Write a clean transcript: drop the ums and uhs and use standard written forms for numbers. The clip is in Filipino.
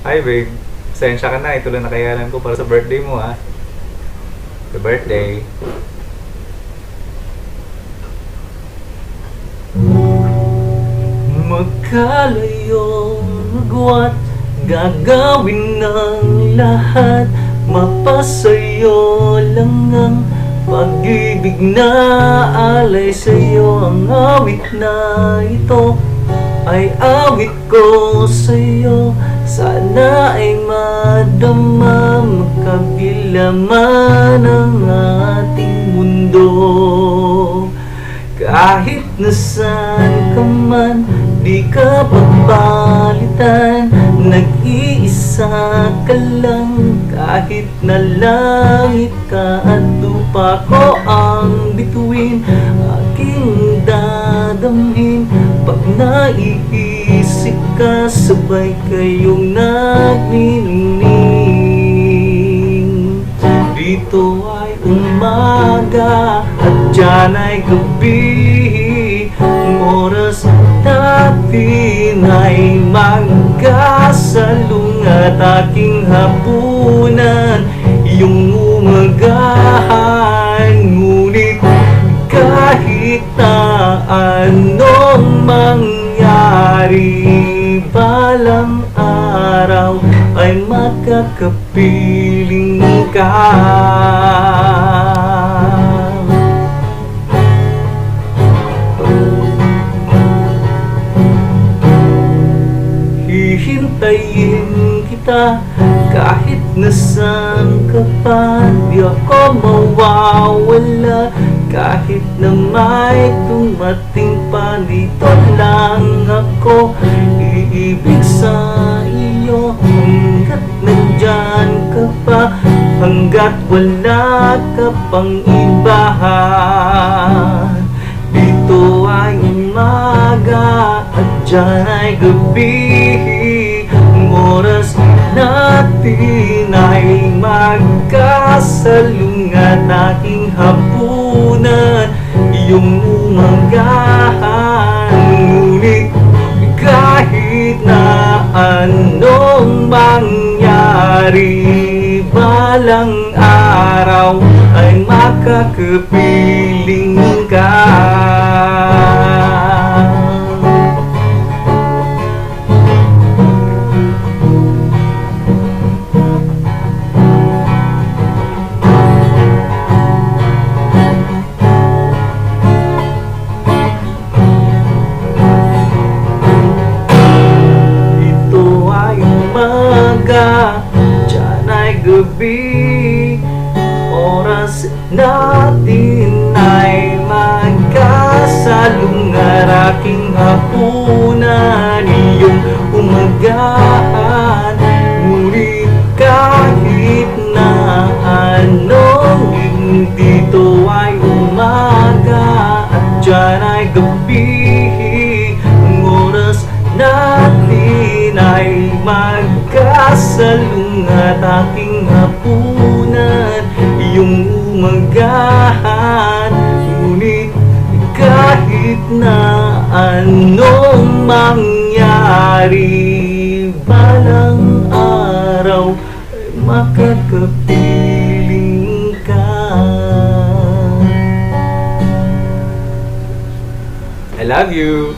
Hi babe, pasensya ka na. Ito lang nakayanan ko para sa birthday mo ha. Happy birthday. Magkalayong agwat, gagawin ng lahat. Mapasayo lang ang pag-ibig na alay sa'yo. Ang awit na ito ay awit ko sa'yo. Sana ay madama, magkabilaman ang ating mundo. Kahit nasaan ka man, di ka papalitan. Nag-iisa ka lang, kahit na langit ka at lupa ko ang bituin. Aking dadamhin pag naiisip ka, sabay kayong nagniningning. Dito ay umaga at dyan ay gabi. Ang oras natin ay magkasalungat. Aking hapunan, iyong umagahan. Ngunit kahit na anong mangyari, balang araw ay makakapiling ka. Hihintayin kita kahit nasaan ka pa. Di ako mawawala kahit na may dumating pa. Dito lang ako iibig sa iyo hanggat nandyan ka pa, hanggat wala ka pang ibahan. Dito ay umaga at dyan ay gabi. Ang oras natin ay magkasalungat. Aking hapunan, iyong umagahan. Ngunit kahit na anong mangyari, balang araw ay makakapiling ka. Diyan ay gabi, oras natin ay magkasalungat. Aking hapunan, iyong umagahan. Ngunit kahit na anong, dito ay umaga at diyan ay gabi. Ang oras natin ay magkasalungat. Aking hapunan, iyong umagahan. Ngunit kahit na anong mangyari, balang araw ay makakapiling ka. I love you!